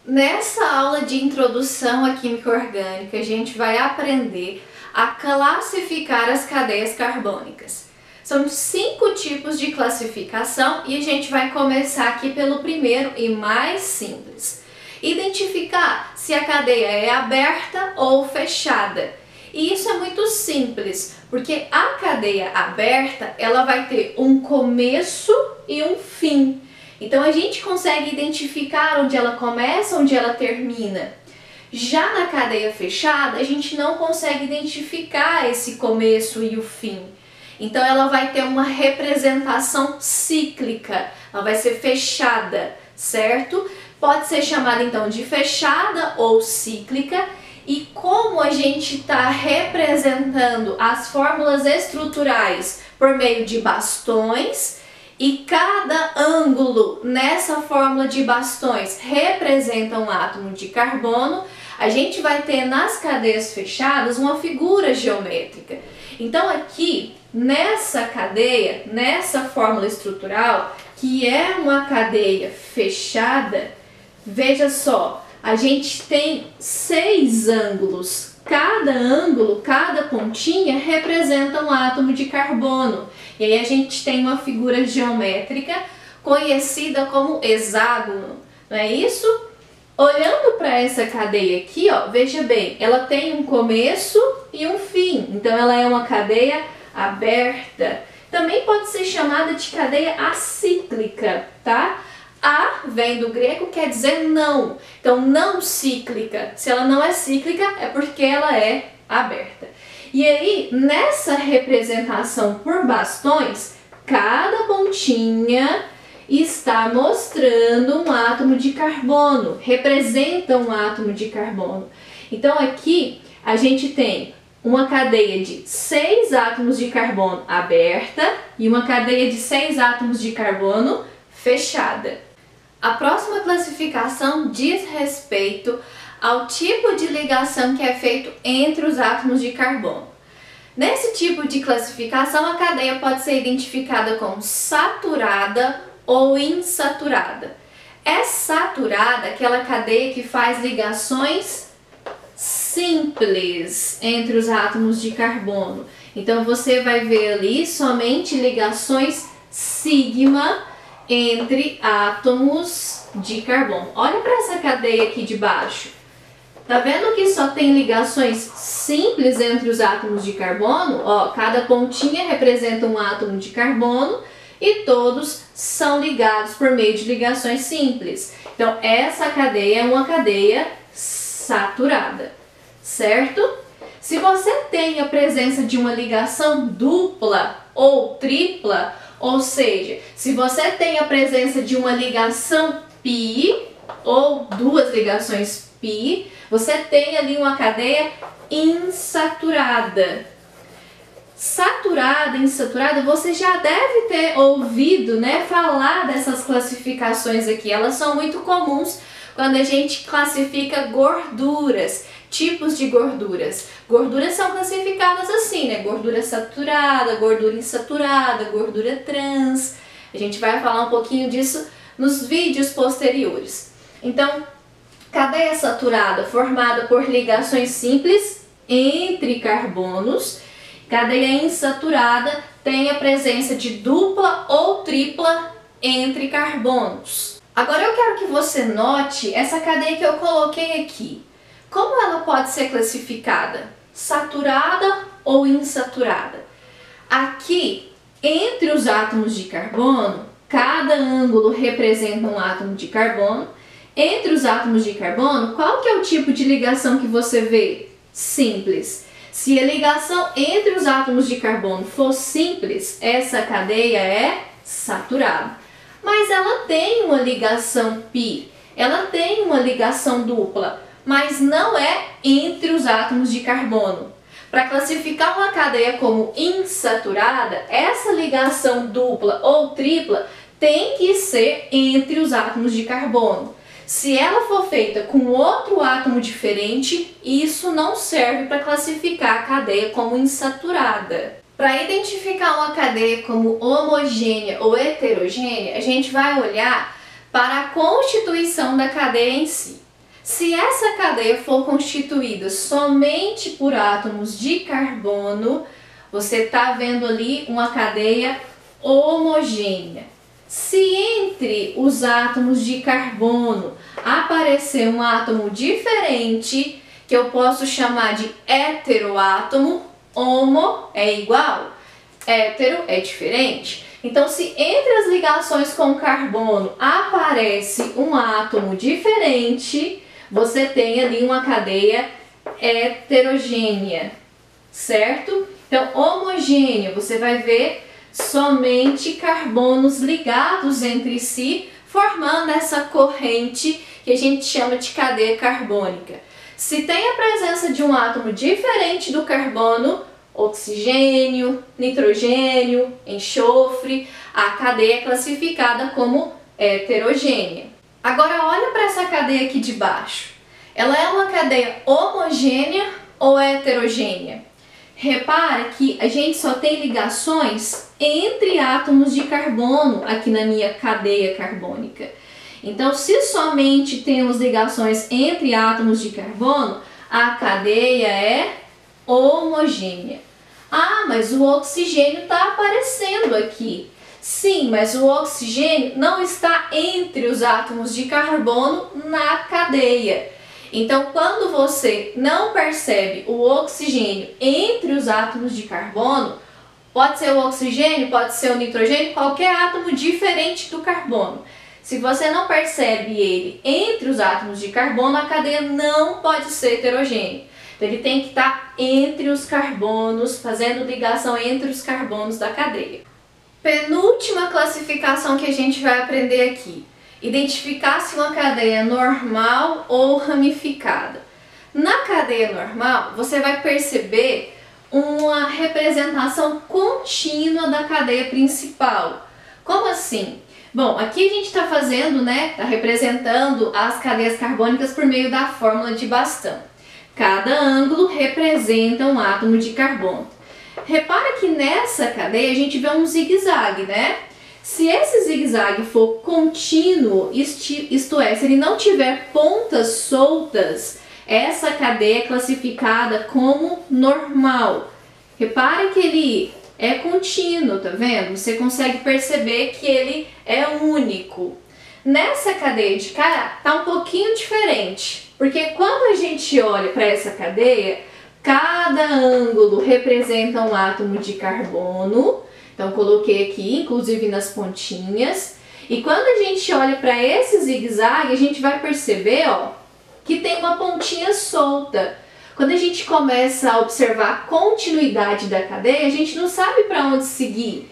Nessa aula de introdução à química orgânica, a gente vai aprender a classificar as cadeias carbônicas. São 5 tipos de classificação e a gente vai começar aqui pelo primeiro e mais simples. Identificar se a cadeia é aberta ou fechada. E isso é muito simples, porque a cadeia aberta, ela vai ter um começo e um fim. Então a gente consegue identificar onde ela começa, onde ela termina. Já na cadeia fechada, a gente não consegue identificar esse começo e o fim. Então ela vai ter uma representação cíclica, ela vai ser fechada, certo? Pode ser chamada então de fechada ou cíclica. E como a gente está representando as fórmulas estruturais por meio de bastões, e cada ângulo nessa fórmula de bastões representa um átomo de carbono, a gente vai ter nas cadeias fechadas uma figura geométrica. Então aqui, nessa cadeia, nessa fórmula estrutural, que é uma cadeia fechada, veja só, a gente tem 6 ângulos. Cada ângulo, cada pontinha representa um átomo de carbono. E aí a gente tem uma figura geométrica conhecida como hexágono, não é isso? Olhando para essa cadeia aqui, ó, veja bem, ela tem um começo e um fim. Então ela é uma cadeia aberta. Também pode ser chamada de cadeia acíclica, tá? A vem do grego, quer dizer não. Então, não cíclica. Se ela não é cíclica, é porque ela é aberta. E aí, nessa representação por bastões, cada pontinha está mostrando um átomo de carbono, representa um átomo de carbono. Então, aqui a gente tem uma cadeia de 6 átomos de carbono aberta e uma cadeia de 6 átomos de carbono fechada. A próxima classificação diz respeito ao tipo de ligação que é feito entre os átomos de carbono. Nesse tipo de classificação, a cadeia pode ser identificada como saturada ou insaturada. É saturada aquela cadeia que faz ligações simples entre os átomos de carbono. Então você vai ver ali somente ligações sigma entre átomos de carbono. Olha para essa cadeia aqui de baixo. Tá vendo que só tem ligações simples entre os átomos de carbono? Ó, cada pontinha representa um átomo de carbono e todos são ligados por meio de ligações simples. Então, essa cadeia é uma cadeia saturada, certo? Se você tem a presença de uma ligação dupla ou tripla, ou seja, se você tem a presença de uma ligação pi ou 2 ligações pi, você tem ali uma cadeia insaturada. Saturada, insaturada, você já deve ter ouvido, né, falar dessas classificações aqui. Elas são muito comuns quando a gente classifica gorduras. Tipos de gorduras. Gorduras são classificadas assim, né? Gordura saturada, gordura insaturada, gordura trans. A gente vai falar um pouquinho disso nos vídeos posteriores. Então, cadeia saturada formada por ligações simples entre carbonos. Cadeia insaturada tem a presença de dupla ou tripla entre carbonos. Agora eu quero que você note essa cadeia que eu coloquei aqui. Como ela pode ser classificada? Saturada ou insaturada? Aqui, entre os átomos de carbono, cada ângulo representa um átomo de carbono. Entre os átomos de carbono, qual que é o tipo de ligação que você vê? Simples. Se a ligação entre os átomos de carbono for simples, essa cadeia é saturada. Mas ela tem uma ligação pi, ela tem uma ligação dupla, mas não é entre os átomos de carbono. Para classificar uma cadeia como insaturada, essa ligação dupla ou tripla tem que ser entre os átomos de carbono. Se ela for feita com outro átomo diferente, isso não serve para classificar a cadeia como insaturada. Para identificar uma cadeia como homogênea ou heterogênea, a gente vai olhar para a constituição da cadeia em si. Se essa cadeia for constituída somente por átomos de carbono, você está vendo ali uma cadeia homogênea. Se entre os átomos de carbono aparecer um átomo diferente, que eu posso chamar de heteroátomo, homo é igual, hétero é diferente. Então, se entre as ligações com carbono aparece um átomo diferente, você tem ali uma cadeia heterogênea, certo? Então, homogênea, você vai ver somente carbonos ligados entre si, formando essa corrente que a gente chama de cadeia carbônica. Se tem a presença de um átomo diferente do carbono, oxigênio, nitrogênio, enxofre, a cadeia é classificada como heterogênea. Agora olha para essa cadeia aqui de baixo. Ela é uma cadeia homogênea ou heterogênea? Repara que a gente só tem ligações entre átomos de carbono aqui na minha cadeia carbônica. Então, se somente temos ligações entre átomos de carbono, a cadeia é homogênea. Ah, mas o oxigênio está aparecendo aqui. Sim, mas o oxigênio não está entre os átomos de carbono na cadeia. Então, quando você não percebe o oxigênio entre os átomos de carbono, pode ser o oxigênio, pode ser o nitrogênio, qualquer átomo diferente do carbono. Se você não percebe ele entre os átomos de carbono, a cadeia não pode ser heterogênea. Então, ele tem que estar entre os carbonos, fazendo ligação entre os carbonos da cadeia. Penúltima classificação que a gente vai aprender aqui. Identificar se uma cadeia é normal ou ramificada. Na cadeia normal, você vai perceber uma representação contínua da cadeia principal. Como assim? Bom, aqui a gente está fazendo, está representando as cadeias carbônicas por meio da fórmula de Bastão. Cada ângulo representa um átomo de carbono. Repara que nessa cadeia a gente vê um zigue-zague, Se esse zigue-zague for contínuo, isto é, se ele não tiver pontas soltas, essa cadeia é classificada como normal. Repare que ele é contínuo, tá vendo? Você consegue perceber que ele é único. Nessa cadeia de cá, tá um pouquinho diferente, porque quando a gente olha para essa cadeia, cada ângulo representa um átomo de carbono. Então, coloquei aqui, inclusive nas pontinhas. E quando a gente olha para esse zigue-zague, a gente vai perceber, que tem uma pontinha solta. Quando a gente começa a observar a continuidade da cadeia, a gente não sabe para onde seguir,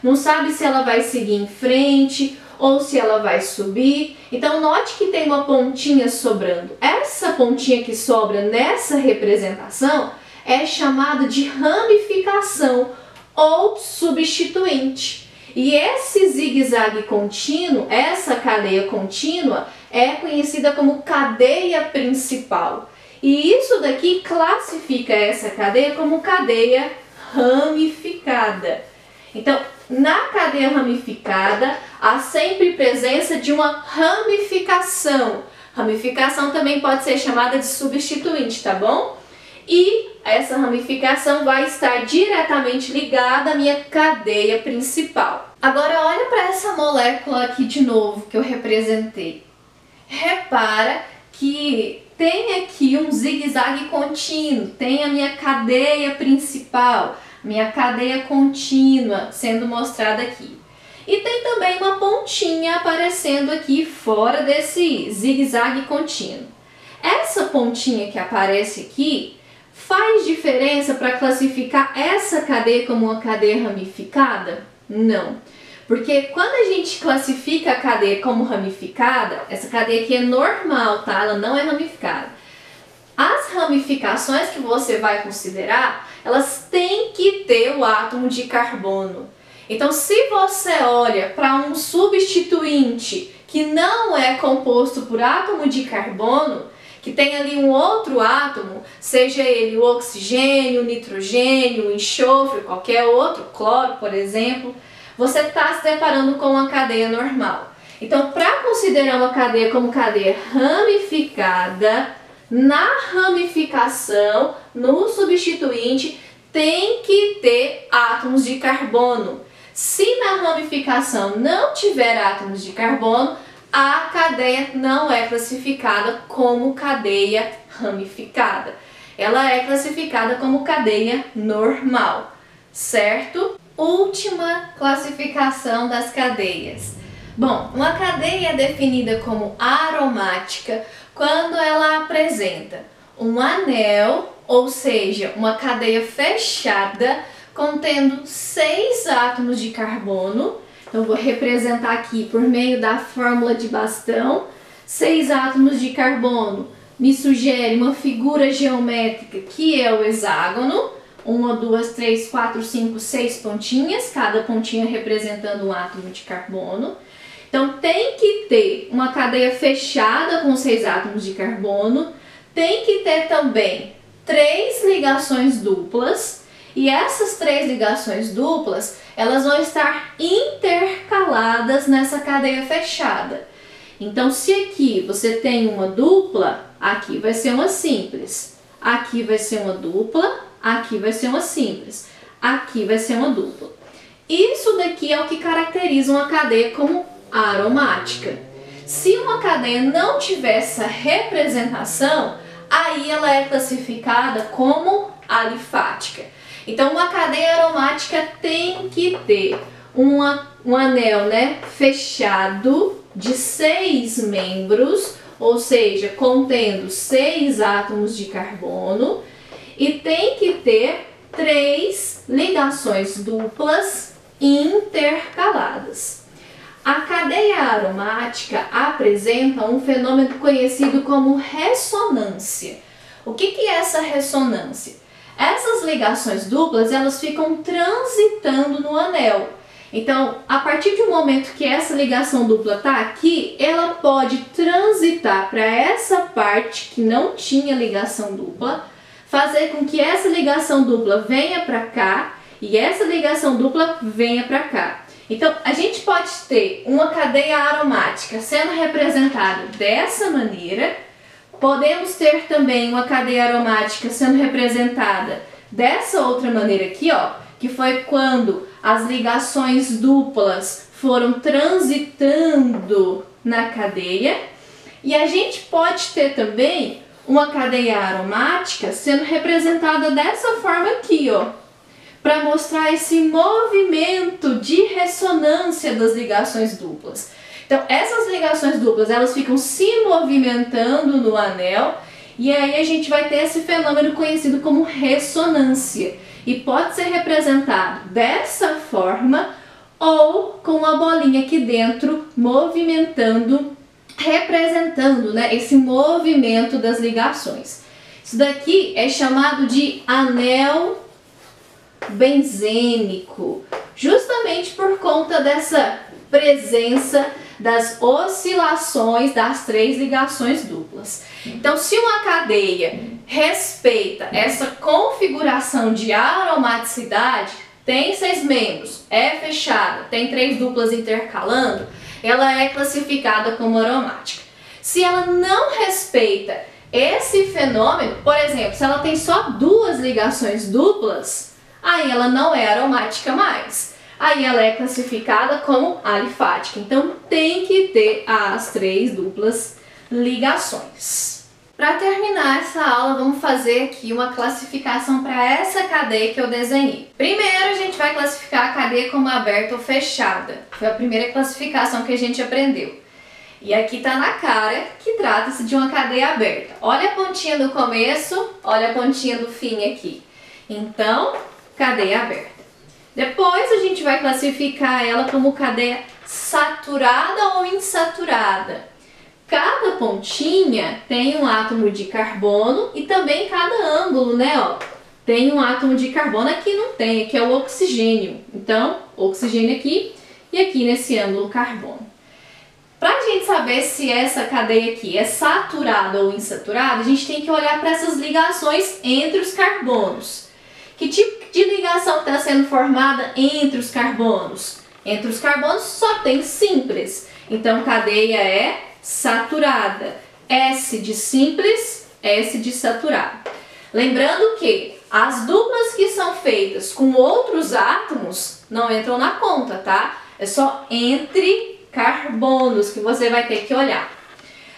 Não sabe se ela vai seguir em frente ou se ela vai subir. Então, note que tem uma pontinha sobrando. Essa pontinha que sobra nessa representação é chamada de ramificação ou substituinte. E esse zigue-zague contínuo, essa cadeia contínua, é conhecida como cadeia principal. E isso daqui classifica essa cadeia como cadeia ramificada. Então, na cadeia ramificada, há sempre presença de uma ramificação. Ramificação também pode ser chamada de substituinte, tá bom? E essa ramificação vai estar diretamente ligada à minha cadeia principal. Agora olha para essa molécula aqui de novo que eu representei. Repara que tem aqui um zigue-zague contínuo, tem a minha cadeia principal, minha cadeia contínua sendo mostrada aqui. E tem também uma pontinha aparecendo aqui fora desse zigue-zague contínuo. Essa pontinha que aparece aqui faz diferença para classificar essa cadeia como uma cadeia ramificada? Não. Porque quando a gente classifica a cadeia como ramificada, essa cadeia aqui é normal, tá? Ela não é ramificada. As ramificações que você vai considerar, elas têm que ter o átomo de carbono. Então, se você olha para um substituinte que não é composto por átomo de carbono, que tem ali um outro átomo, seja ele o oxigênio, o nitrogênio, o enxofre, qualquer outro, cloro, por exemplo, você está se deparando com uma cadeia normal. Então, para considerar uma cadeia como cadeia ramificada, na ramificação, no substituinte, tem que ter átomos de carbono. Se na ramificação não tiver átomos de carbono, a cadeia não é classificada como cadeia ramificada. Ela é classificada como cadeia normal, certo? Última classificação das cadeias. Bom, uma cadeia é definida como aromática quando ela apresenta um anel, ou seja, uma cadeia fechada contendo 6 átomos de carbono. Então, vou representar aqui por meio da fórmula de bastão. 6 átomos de carbono me sugere uma figura geométrica que é o hexágono. 1, 2, 3, 4, 5, 6 pontinhas, cada pontinha representando um átomo de carbono. Então, tem que ter uma cadeia fechada com 6 átomos de carbono. Tem que ter também 3 ligações duplas. E essas 3 ligações duplas, elas vão estar intercaladas nessa cadeia fechada. Então, se aqui você tem uma dupla, aqui vai ser uma simples. Aqui vai ser uma dupla, aqui vai ser uma simples. Aqui vai ser uma dupla. Isso daqui é o que caracteriza uma cadeia como aromática. Se uma cadeia não tiver essa representação, aí ela é classificada como alifática. Então, uma cadeia aromática tem que ter um anel, fechado de 6 membros, ou seja, contendo 6 átomos de carbono, e tem que ter 3 ligações duplas intercaladas. A cadeia aromática apresenta um fenômeno conhecido como ressonância. O que é essa ressonância? Essas ligações duplas, elas ficam transitando no anel. Então, a partir de um momento que essa ligação dupla está aqui, ela pode transitar para essa parte que não tinha ligação dupla, fazer com que essa ligação dupla venha para cá e essa ligação dupla venha para cá. Então, a gente pode ter uma cadeia aromática sendo representada dessa maneira. Podemos ter também uma cadeia aromática sendo representada dessa outra maneira aqui, ó, que foi quando as ligações duplas foram transitando na cadeia. E a gente pode ter também uma cadeia aromática sendo representada dessa forma aqui, ó, para mostrar esse movimento de ressonância das ligações duplas. Então, essas ligações duplas, elas ficam se movimentando no anel e aí a gente vai ter esse fenômeno conhecido como ressonância. E pode ser representado dessa forma ou com uma bolinha aqui dentro movimentando, representando, esse movimento das ligações. Isso daqui é chamado de anel benzênico, justamente por conta dessa presença das oscilações das 3 ligações duplas. Então, se uma cadeia respeita essa configuração de aromaticidade, tem 6 membros, é fechada, tem 3 duplas intercalando, ela é classificada como aromática. Se ela não respeita esse fenômeno, por exemplo, se ela tem só 2 ligações duplas, aí ela não é aromática mais. Aí ela é classificada como alifática. Então, tem que ter as 3 duplas ligações. Para terminar essa aula, vamos fazer aqui uma classificação para essa cadeia que eu desenhei. Primeiro, a gente vai classificar a cadeia como aberta ou fechada. Foi a primeira classificação que a gente aprendeu. E aqui está na cara que trata-se de uma cadeia aberta. Olha a pontinha do começo, olha a pontinha do fim aqui. Então, cadeia aberta. Depois a gente vai classificar ela como cadeia saturada ou insaturada. Cada pontinha tem um átomo de carbono e também cada ângulo, tem um átomo de carbono. Aqui não tem, aqui é o oxigênio. Então, oxigênio aqui e aqui nesse ângulo carbono. Para a gente saber se essa cadeia aqui é saturada ou insaturada, a gente tem que olhar para essas ligações entre os carbonos. Que tipo de ligação está sendo formada entre os carbonos? Entre os carbonos só tem simples. Então, cadeia é saturada. S de simples, S de saturado. Lembrando que as duplas que são feitas com outros átomos não entram na conta, tá? É só entre carbonos que você vai ter que olhar.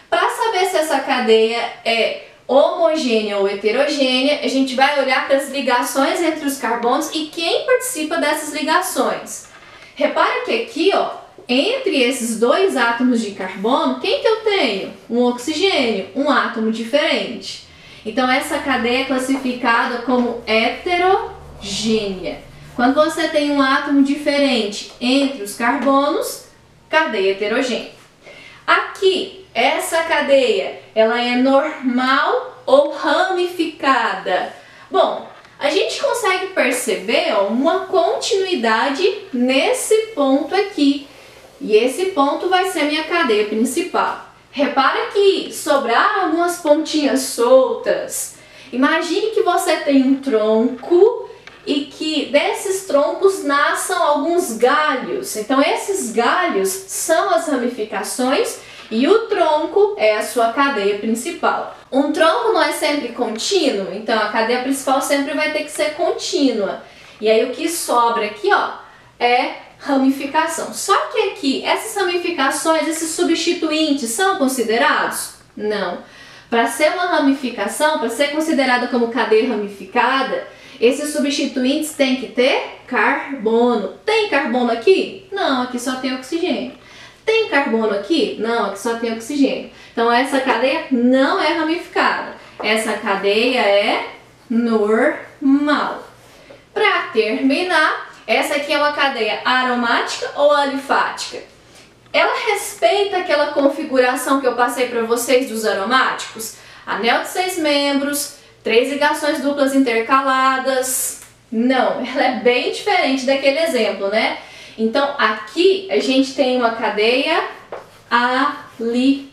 Para saber se essa cadeia é homogênea ou heterogênea, a gente vai olhar para as ligações entre os carbonos e quem participa dessas ligações. Repara que aqui, ó, entre esses dois átomos de carbono, quem que eu tenho? Um oxigênio, um átomo diferente. Então essa cadeia é classificada como heterogênea. Quando você tem um átomo diferente entre os carbonos, cadeia heterogênea. Aqui, essa cadeia, ela é normal ou ramificada? Bom, a gente consegue perceber, ó, uma continuidade nesse ponto aqui. E esse ponto vai ser minha cadeia principal. Repara que sobraram algumas pontinhas soltas. Imagine que você tem um tronco e que desses troncos nasçam alguns galhos. Então esses galhos são as ramificações e o tronco é a sua cadeia principal. Um tronco não é sempre contínuo, então a cadeia principal sempre vai ter que ser contínua. E aí o que sobra aqui, ó, é ramificação. Só que aqui, essas ramificações, esses substituintes são considerados? Não. Para ser uma ramificação, para ser considerada como cadeia ramificada, esses substituintes têm que ter carbono. Tem carbono aqui? Não, aqui só tem oxigênio. Tem carbono aqui? Não, aqui só tem oxigênio. Então essa cadeia não é ramificada. Essa cadeia é normal. Para terminar, essa aqui é uma cadeia aromática ou alifática? Ela respeita aquela configuração que eu passei para vocês dos aromáticos? Anel de 6 membros, 3 ligações duplas intercaladas. Não, ela é bem diferente daquele exemplo, né? Então aqui a gente tem uma cadeia alifática.